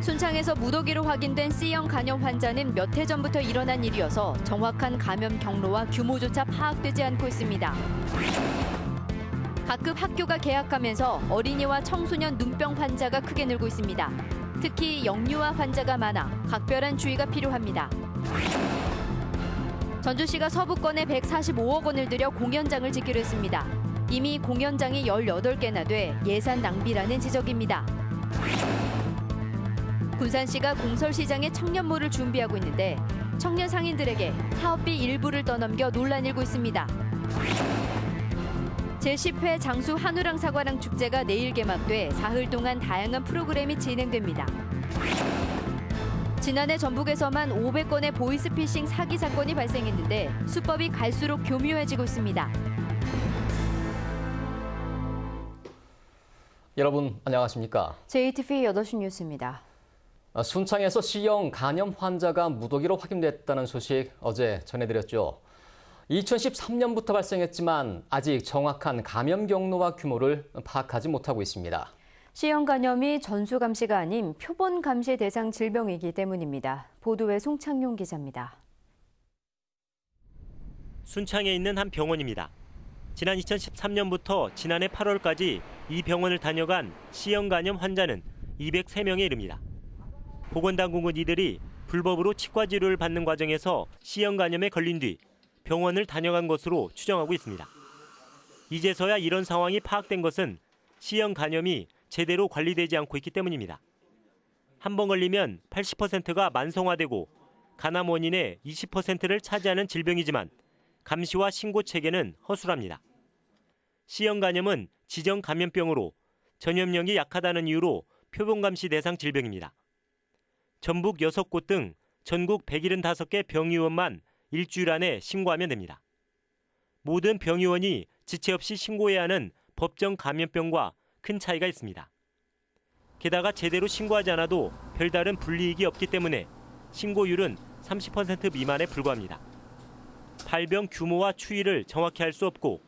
순창에서 무더기로 확인된 C형 간염 환자는 몇 해 전부터 일어난 일이어서 정확한 감염 경로와 규모조차 파악되지 않고 있습니다. 각급 학교가 개학하면서 어린이와 청소년 눈병 환자가 크게 늘고 있습니다. 특히 영유아 환자가 많아 각별한 주의가 필요합니다. 전주시가 서부권에 145억 원을 들여 공연장을 짓기로 했습니다. 이미 공연장이 18개나 돼 예산 낭비라는 지적입니다. 군산시가 공설시장에 청년몰을 준비하고 있는데 청년 상인들에게 사업비 일부를 떠넘겨 논란이 일고 있습니다. 제10회 장수 한우랑 사과랑 축제가 내일 개막돼 사흘 동안 다양한 프로그램이 진행됩니다. 지난해 전북에서만 500건의 보이스피싱 사기 사건이 발생했는데 수법이 갈수록 교묘해지고 있습니다. 여러분 안녕하십니까? JTV 8시 뉴스입니다. 순창에서 C형 간염 환자가 무더기로 확인됐다는 소식 어제 전해드렸죠. 2013년부터 발생했지만 아직 정확한 감염 경로와 규모를 파악하지 못하고 있습니다. C형 간염이 전수감시가 아닌 표본감시 대상 질병이기 때문입니다. 보도에 송창용 기자입니다. 순창에 있는 한 병원입니다. 지난 2013년부터 지난해 8월까지 이 병원을 다녀간 C형 간염 환자는 203명에 이릅니다. 보건당국은 이들이 불법으로 치과 치료를 받는 과정에서 C형 간염에 걸린 뒤 병원을 다녀간 것으로 추정하고 있습니다. 이제서야 이런 상황이 파악된 것은 C형 간염이 제대로 관리되지 않고 있기 때문입니다. 한 번 걸리면 80%가 만성화되고 간암 원인의 20%를 차지하는 질병이지만 감시와 신고 체계는 허술합니다. C형 간염은 지정 감염병으로 전염력이 약하다는 이유로 표본감시 대상 질병입니다. 전북 6곳 등 전국 175개 병의원만 일주일 안에 신고하면 됩니다. 모든 병의원이 지체 없이 신고해야 하는 법정 감염병과 큰 차이가 있습니다. 게다가 제대로 신고하지 않아도 별다른 불이익이 없기 때문에 신고율은 30% 미만에 불과합니다. 발병 규모와 추이를 정확히 할 수 없고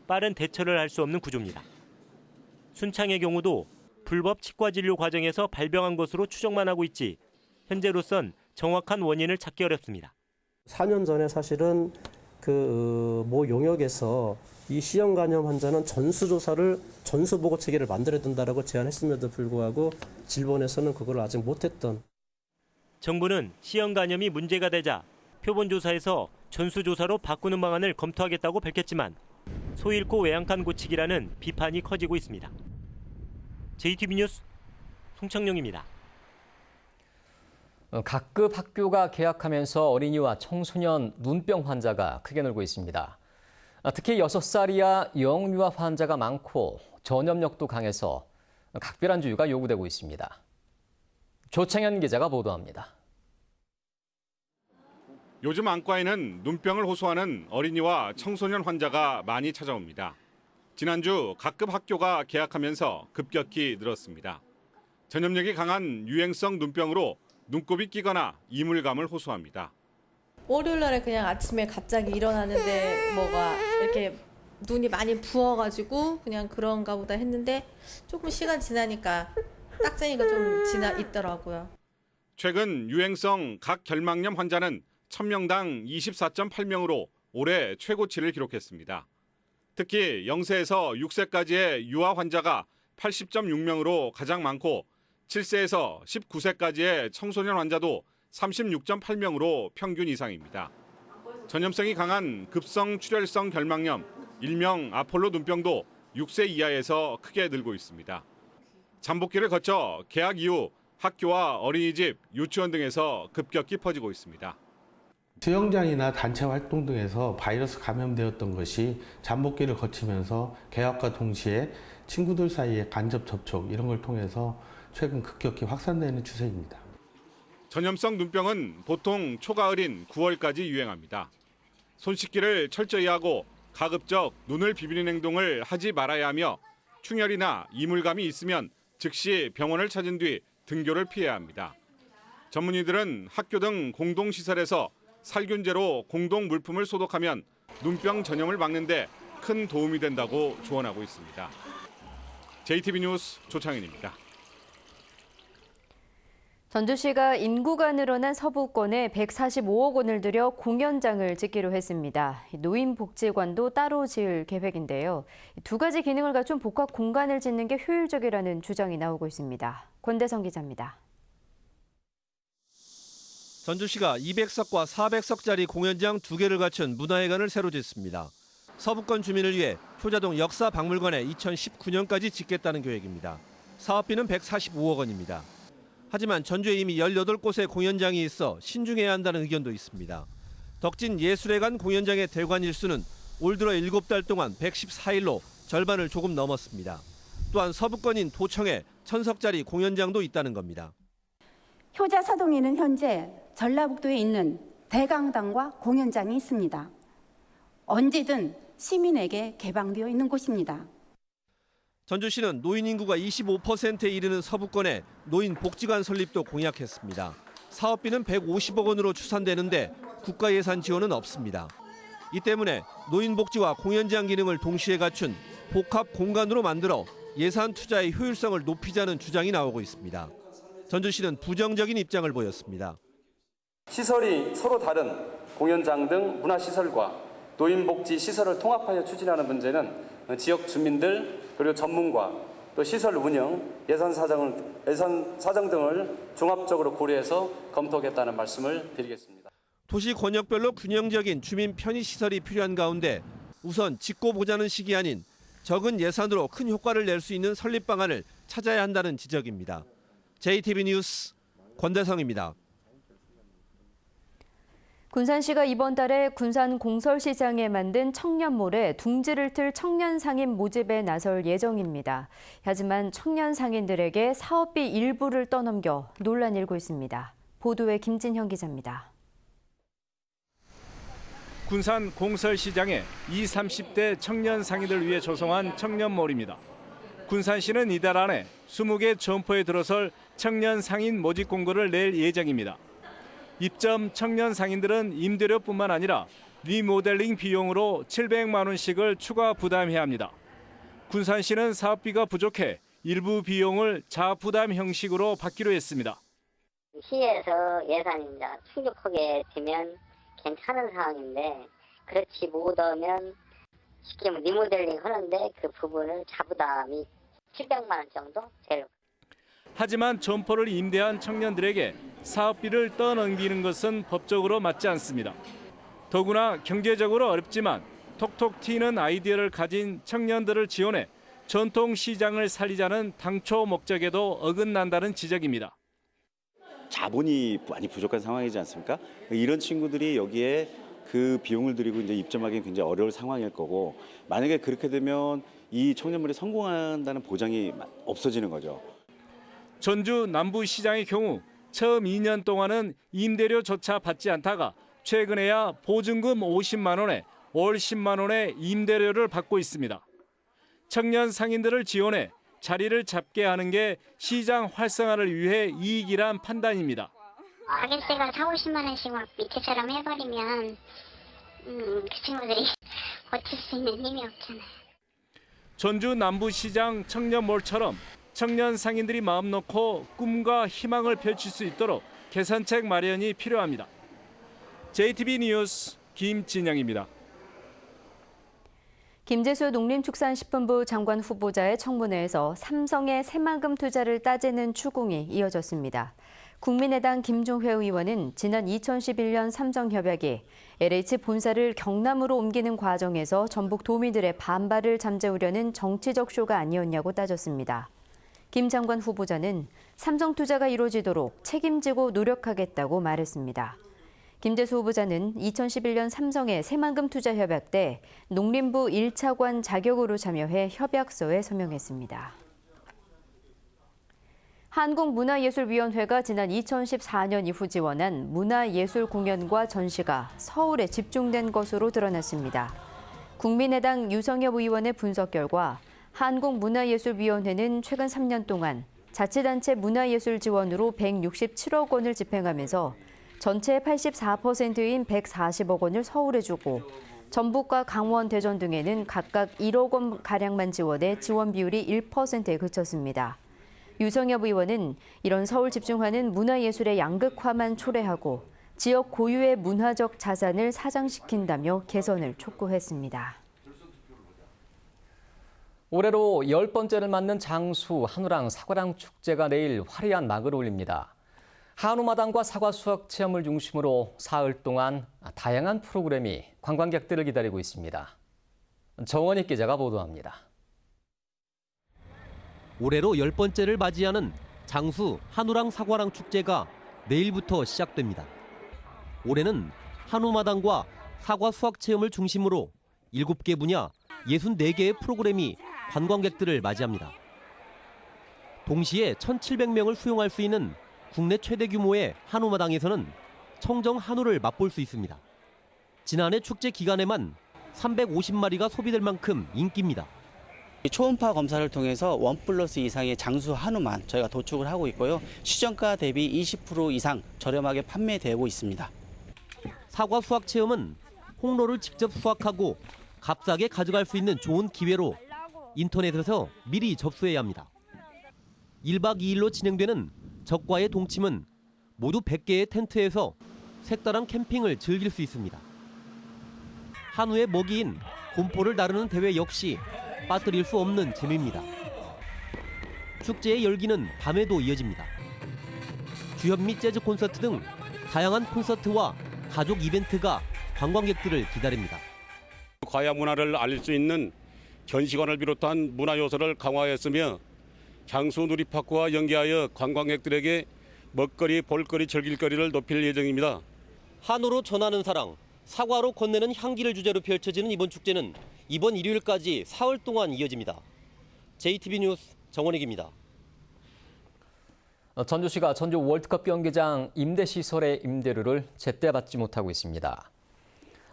빠른 대처를 할 수 없는 구조입니다. 순창의 경우도 불법 치과 진료 과정에서 발병한 것으로 추정만 하고 있지 현재로선 정확한 원인을 찾기 어렵습니다. 4년 전에 사실은 모 용역에서 이 C형 간염 환자는 전수보고 체계를 만들어야 된다라고 제안했음에도 불구하고 질본에서는 그걸 아직 못했던. 정부는 C형 간염이 문제가 되자 표본조사에서 전수조사로 바꾸는 방안을 검토하겠다고 밝혔지만 소 잃고 외양간 고치기라는 비판이 커지고 있습니다. JTB 뉴스 송창용입니다. 각급 학교가 개학하면서 어린이와 청소년 눈병 환자가 크게 늘고 있습니다. 특히 6살 이하 영유아 환자가 많고 전염력도 강해서 각별한 주의가 요구되고 있습니다. 조창현 기자가 보도합니다. 요즘 안과에는 눈병을 호소하는 어린이와 청소년 환자가 많이 찾아옵니다. 지난주 각급 학교가 개학하면서 급격히 늘었습니다. 전염력이 강한 유행성 눈병으로 눈곱이 끼거나 이물감을 호소합니다. 월요일 날에 그냥 아침에 갑자기 일어나는데 뭐가 이렇게 눈이 많이 부어가지고 그냥 그런가 보다 했는데 조금 시간 지나니까 딱쟁이가 좀 있더라고요. 최근 유행성 각결막염 환자는 1000명당 24.8명으로 올해 최고치를 기록했습니다. 특히 0세에서 6세까지의 유아 환자가 80.6명으로 가장 많고 7세에서 19세까지의 청소년 환자도 36.8명으로 평균 이상입니다. 전염성이 강한 급성 출혈성 결막염, 일명 아폴로 눈병도 6세 이하에서 크게 늘고 있습니다. 잠복기를 거쳐 개학 이후 학교와 어린이집, 유치원 등에서 급격히 퍼지고 있습니다. 수영장이나 단체 활동 등에서 바이러스 감염되었던 것이 잠복기를 거치면서 개학과 동시에 친구들 사이의 간접 접촉 이런 걸 통해서 최근 급격히 확산되는 추세입니다. 전염성 눈병은 보통 초가을인 9월까지 유행합니다. 손 씻기를 철저히 하고 가급적 눈을 비비는 행동을 하지 말아야 하며 충혈이나 이물감이 있으면 즉시 병원을 찾은 뒤 등교를 피해야 합니다. 전문의들은 학교 등 공동시설에서 살균제로 공동 물품을 소독하면 눈병 전염을 막는 데 큰 도움이 된다고 조언하고 있습니다. JTB 뉴스 조창현입니다. 전주시가 인구가 늘어난 서부권에 145억 원을 들여 공연장을 짓기로 했습니다. 노인복지관도 따로 지을 계획인데요. 두 가지 기능을 갖춘 복합 공간을 짓는 게 효율적이라는 주장이 나오고 있습니다. 권대성 기자입니다. 전주시가 200석과 400석짜리 공연장 2개를 갖춘 문화회관을 새로 짓습니다. 서부권 주민을 위해 효자동 역사박물관에 2019년까지 짓겠다는 계획입니다. 사업비는 145억 원입니다. 하지만 전주에 이미 18곳의 공연장이 있어 신중해야 한다는 의견도 있습니다. 덕진 예술회관 공연장의 대관 일수는 올 들어 7달 동안 114일로 절반을 조금 넘었습니다. 또한 서부권인 도청에 1000석짜리 공연장도 있다는 겁니다. 효자 서동에는 현재 전라북도에 있는 대강당과 공연장이 있습니다. 언제든 시민에게 개방되어 있는 곳입니다. 전주시는 노인 인구가 25%에 이르는 서부권에 노인 복지관 설립도 공약했습니다. 사업비는 150억 원으로 추산되는데 국가 예산 지원은 없습니다. 이 때문에 노인 복지와 공연장 기능을 동시에 갖춘 복합 공간으로 만들어 예산 투자의 효율성을 높이자는 주장이 나오고 있습니다. 전주시는 부정적인 입장을 보였습니다. 시설이 서로 다른 공연장 등 문화시설과 노인복지시설을 통합하여 추진하는 문제는 지역 주민들 그리고 전문가 또 시설 운영, 예산 사정 등을 종합적으로 고려해서 검토하겠다는 말씀을 드리겠습니다. 도시 권역별로 균형적인 주민 편의시설이 필요한 가운데 우선 짓고 보자는 식이 아닌 적은 예산으로 큰 효과를 낼 수 있는 설립 방안을 찾아야 한다는 지적입니다. JTB 뉴스 권대성입니다. 군산시가 이번 달에 군산 공설시장에 만든 청년몰에 둥지를 틀 청년 상인 모집에 나설 예정입니다. 하지만 청년 상인들에게 사업비 일부를 떠넘겨 논란이 일고 있습니다. 보도에 김진형 기자입니다. 군산 공설시장에 20, 30대 청년 상인들을 위해 조성한 청년몰입니다. 군산시는 이달 안에 20개 점포에 들어설 청년 상인 모집 공고를 낼 예정입니다. 입점 청년 상인들은 임대료뿐만 아니라 리모델링 비용으로 700만 원씩을 추가 부담해야 합니다. 군산시는 사업비가 부족해 일부 비용을 자부담 형식으로 받기로 했습니다. 시에서 예산이 충족하게 되면 괜찮은 상황인데 그렇지 못하면 쉽게 리모델링 하는데 그 부분을 자부담이 700만 원 정도 제로. 하지만 점포를 임대한 청년들에게 사업비를 떠넘기는 것은 법적으로 맞지 않습니다. 더구나 경제적으로 어렵지만 톡톡 튀는 아이디어를 가진 청년들을 지원해 전통 시장을 살리자는 당초 목적에도 어긋난다는 지적입니다. 자본이 많이 부족한 상황이지 않습니까? 이런 친구들이 여기에 그 비용을 들이고 이제 입점하기는 굉장히 어려울 상황일 거고 만약에 그렇게 되면 이 청년몰이 성공한다는 보장이 없어지는 거죠. 전주 남부시장의 경우 처음 2년 동안은 임대료조차 받지 않다가 최근에야 보증금 50만 원에 월 10만 원의 임대료를 받고 있습니다. 청년 상인들을 지원해 자리를 잡게 하는 게 시장 활성화를 위해 이익이란 판단입니다. 아저씨가 4, 50만 원씩 밑에처럼 해버리면 그 친구들이 버틸 수 있는 힘이 없잖아요. 전주 남부시장 청년몰처럼 청년 상인들이 마음 놓고 꿈과 희망을 펼칠 수 있도록 개선책 마련이 필요합니다. JTB 뉴스 김진영입니다. 김재수 농림축산식품부 장관 후보자의 청문회에서 삼성의 새만금 투자를 따지는 추궁이 이어졌습니다. 국민의당 김종회 의원은 지난 2011년 삼성협약이 LH 본사를 경남으로 옮기는 과정에서 전북 도민들의 반발을 잠재우려는 정치적 쇼가 아니었냐고 따졌습니다. 김 장관 후보자는 삼성 투자가 이루어지도록 책임지고 노력하겠다고 말했습니다. 김재수 후보자는 2011년 삼성의 새만금 투자 협약 때 농림부 1차관 자격으로 참여해 협약서에 서명했습니다. 한국문화예술위원회가 지난 2014년 이후 지원한 문화예술 공연과 전시가 서울에 집중된 것으로 드러났습니다. 국민의당 유성엽 의원의 분석 결과 한국문화예술위원회는 최근 3년 동안 자치단체 문화예술 지원으로 167억 원을 집행하면서 전체의 84%인 140억 원을 서울에 주고 전북과 강원, 대전 등에는 각각 1억 원가량만 지원해 지원 비율이 1%에 그쳤습니다. 유성엽 의원은 이런 서울 집중화는 문화예술의 양극화만 초래하고 지역 고유의 문화적 자산을 사장시킨다며 개선을 촉구했습니다. 올해로 10번째를 맞는 장수 한우랑 사과랑 축제가 내일 화려한 막을 올립니다. 한우마당과 사과 수확 체험을 중심으로 사흘 동안 다양한 프로그램이 관광객들을 기다리고 있습니다. 정원익 기자가 보도합니다. 올해로 10번째를 맞이하는 장수 한우랑 사과랑 축제가 내일부터 시작됩니다. 올해는 한우마당과 사과 수확 체험을 중심으로 7개 분야 64개의 프로그램이 관광객들을 맞이합니다. 동시에 1,700명을 수용할 수 있는 국내 최대 규모의 한우마당에서는 청정 한우를 맛볼 수 있습니다. 지난해 축제 기간에만 350마리가 소비될 만큼 인기입니다. 초음파 검사를 통해서 1+ 이상의 장수 한우만 저희가 도축을 하고 있고요. 시정가 대비 20% 이상 저렴하게 판매되고 있습니다. 사과 수확 체험은 홍로를 직접 수확하고 값싸게 가져갈 수 있는 좋은 기회로 인터넷에서 미리 접수해야 합니다. 1박 2일로 진행되는 적과의 동침은 모두 100개의 텐트에서 색다른 캠핑을 즐길 수 있습니다. 한우의 먹이인 곰포를 나르는 대회 역시 빠뜨릴 수 없는 재미입니다. 축제의 열기는 밤에도 이어집니다. 주현 및 재즈 콘서트 등 다양한 콘서트와 가족 이벤트가 관광객들을 기다립니다. 과야 문화를 알릴 수 있는 전시관을 비롯한 문화 요소를 강화했으며 장수 누리파크와 연계하여 관광객들에게 먹거리, 볼거리, 즐길거리를 높일 예정입니다. 한우로 전하는 사랑, 사과로 건네는 향기를 주제로 펼쳐지는 이번 축제는 이번 일요일까지 사흘 동안 이어집니다. JTB 뉴스 정원익입니다. 전주시가 전주 월드컵 경기장 임대시설의 임대료를 제때 받지 못하고 있습니다.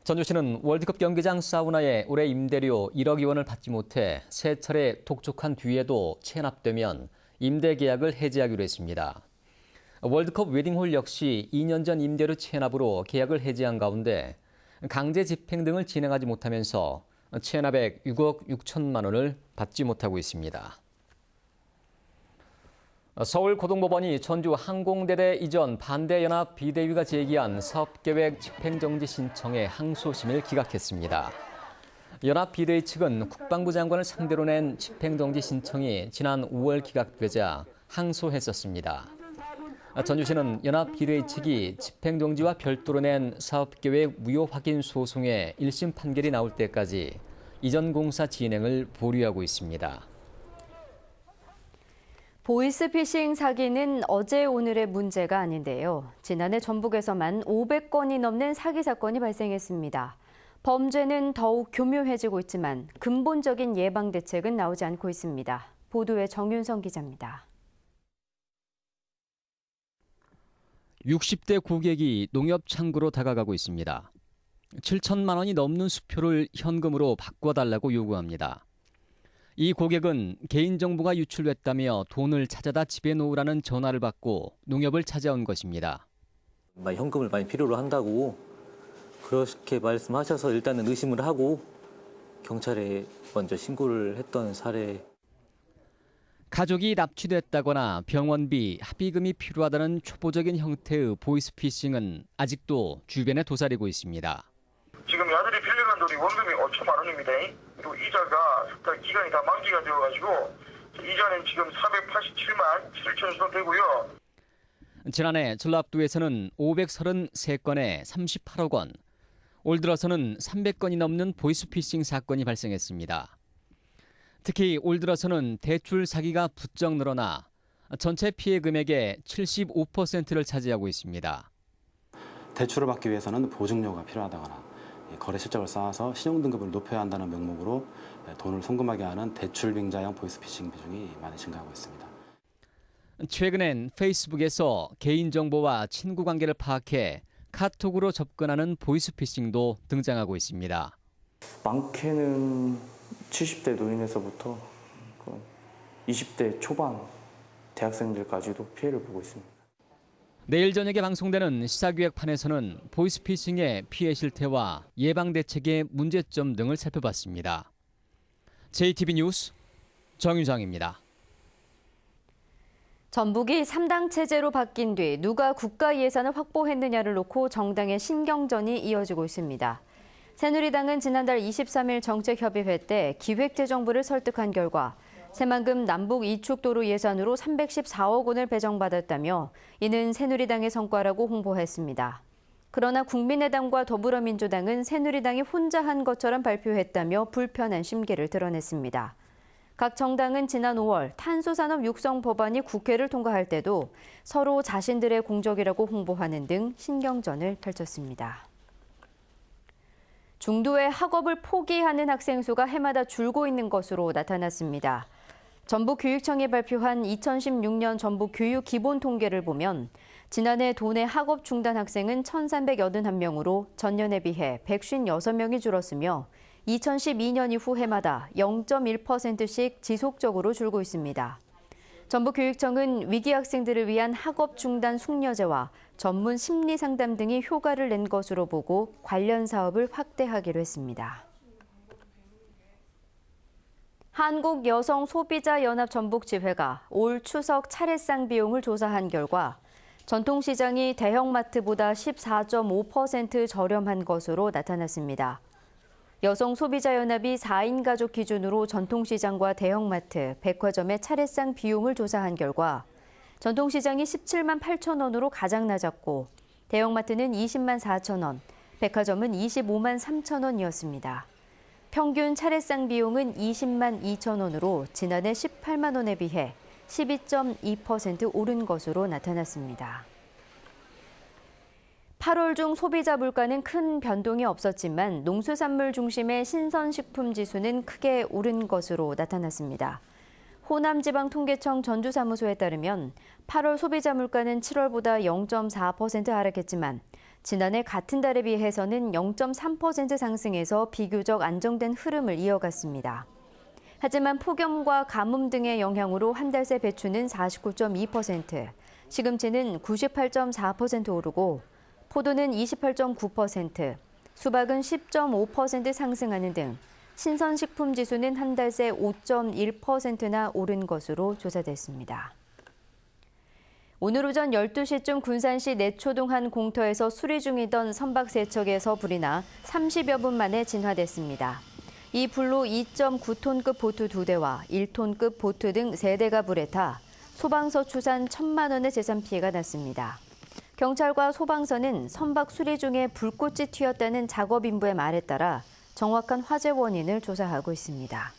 전주시는 월드컵 경기장 사우나에 올해 임대료 1억 원을 받지 못해 세 차례 독촉한 뒤에도 체납되면 임대 계약을 해지하기로 했습니다. 월드컵 웨딩홀 역시 2년 전 임대료 체납으로 계약을 해지한 가운데 강제 집행 등을 진행하지 못하면서 체납액 6억 6천만 원을 받지 못하고 있습니다. 서울고등법원이 전주 항공대대 이전 반대연합 비대위가 제기한 사업계획 집행정지 신청에 항소심을 기각했습니다. 연합 비대위 측은 국방부 장관을 상대로 낸 집행정지 신청이 지난 5월 기각되자 항소했었습니다. 전주시는 연합 비대위 측이 집행정지와 별도로 낸 사업계획 무효 확인 소송의 1심 판결이 나올 때까지 이전 공사 진행을 보류하고 있습니다. 보이스피싱 사기는 어제 오늘의 문제가 아닌데요. 지난해 전북에서만 500건이 넘는 사기 사건이 발생했습니다. 범죄는 더욱 교묘해지고 있지만 근본적인 예방 대책은 나오지 않고 있습니다. 보도에 정윤성 기자입니다. 60대 고객이 농협 창구로 다가가고 있습니다. 7천만 원이 넘는 수표를 현금으로 바꿔달라고 요구합니다. 이 고객은 개인정보가 유출됐다며 돈을 찾아다 집에 놓으라는 전화를 받고 농협을 찾아온 것입니다. 현금을 많이 필요로 한다고 그렇게 말씀하셔서 일단은 의심을 하고 경찰에 먼저 신고를 했던 사례. 가족이 납치됐다거나 병원비, 합의금이 필요하다는 초보적인 형태의 보이스피싱은 아직도 주변에 도사리고 있습니다. 지금 아들이 빌려간 돈이 원금이 5천만 원입니다. 그리고 이자가 기간이 다 만기가 되어가지고 이자는 지금 487만 7천 정도 되고요. 지난해 전라북도에서는 533건에 38억 원, 올 들어서는 300건이 넘는 보이스피싱 사건이 발생했습니다. 특히 올 들어서는 대출 사기가 부쩍 늘어나 전체 피해 금액의 75%를 차지하고 있습니다. 대출을 받기 위해서는 보증료가 필요하다거나 거래 실적을 쌓아서 신용등급을 높여야 한다는 명목으로 돈을 송금하게 하는 대출 빙자형 보이스피싱 비중이 많이 증가하고 있습니다. 최근엔 페이스북에서 개인정보와 친구 관계를 파악해 카톡으로 접근하는 보이스피싱도 등장하고 있습니다. 많게는 70대 노인에서부터 20대 초반 대학생들까지도 피해를 보고 있습니다. 내일 저녁에 방송되는 시사기획판에서는 보이스피싱의 피해 실태와 예방 대책의 문제점 등을 살펴봤습니다. JTB 뉴스 정유정입니다. 전북이 3당 체제로 바뀐 뒤 누가 국가 예산을 확보했느냐를 놓고 정당의 신경전이 이어지고 있습니다. 새누리당은 지난달 23일 정책협의회 때 기획재정부를 설득한 결과 새만금 남북 이축도로 예산으로 314억 원을 배정받았다며 이는 새누리당의 성과라고 홍보했습니다. 그러나 국민의당과 더불어민주당은 새누리당이 혼자 한 것처럼 발표했다며 불편한 심기를 드러냈습니다. 각 정당은 지난 5월 탄소산업 육성 법안이 국회를 통과할 때도 서로 자신들의 공적이라고 홍보하는 등 신경전을 펼쳤습니다. 중도에 학업을 포기하는 학생 수가 해마다 줄고 있는 것으로 나타났습니다. 전북교육청이 발표한 2016년 전북 교육 기본 통계를 보면 지난해 도내 학업 중단 학생은 1,381명으로 전년에 비해 156명이 줄었으며 2012년 이후 해마다 0.1%씩 지속적으로 줄고 있습니다. 전북교육청은 위기 학생들을 위한 학업 중단 숙려제와 전문 심리 상담 등이 효과를 낸 것으로 보고 관련 사업을 확대하기로 했습니다. 한국여성소비자연합 전북지회가 올 추석 차례상 비용을 조사한 결과 전통시장이 대형마트보다 14.5% 저렴한 것으로 나타났습니다. 여성소비자연합이 4인 가족 기준으로 전통시장과 대형마트, 백화점의 차례상 비용을 조사한 결과 전통시장이 17만 8천 원으로 가장 낮았고 대형마트는 20만 4천 원, 백화점은 25만 3천 원이었습니다. 평균 차례상 비용은 20만 2천 원으로 지난해 18만 원에 비해 12.2% 오른 것으로 나타났습니다. 8월 중 소비자 물가는 큰 변동이 없었지만 농수산물 중심의 신선식품 지수는 크게 오른 것으로 나타났습니다. 호남지방통계청 전주사무소에 따르면 8월 소비자 물가는 7월보다 0.4% 하락했지만 지난해 같은 달에 비해서는 0.3% 상승해서 비교적 안정된 흐름을 이어갔습니다. 하지만 폭염과 가뭄 등의 영향으로 한 달 새 배추는 49.2%, 시금치는 98.4% 오르고 포도는 28.9%, 수박은 10.5% 상승하는 등 신선식품 지수는 한 달 새 5.1%나 오른 것으로 조사됐습니다. 오늘 오전 12시쯤 군산시 내초동 한 공터에서 수리 중이던 선박세척에서 불이 나 30여 분 만에 진화됐습니다. 이 불로 2.9톤급 보트 2대와 1톤급 보트 등 3대가 불에 타 소방서 추산 1,000만 원의 재산 피해가 났습니다. 경찰과 소방서는 선박 수리 중에 불꽃이 튀었다는 작업인부의 말에 따라 정확한 화재 원인을 조사하고 있습니다.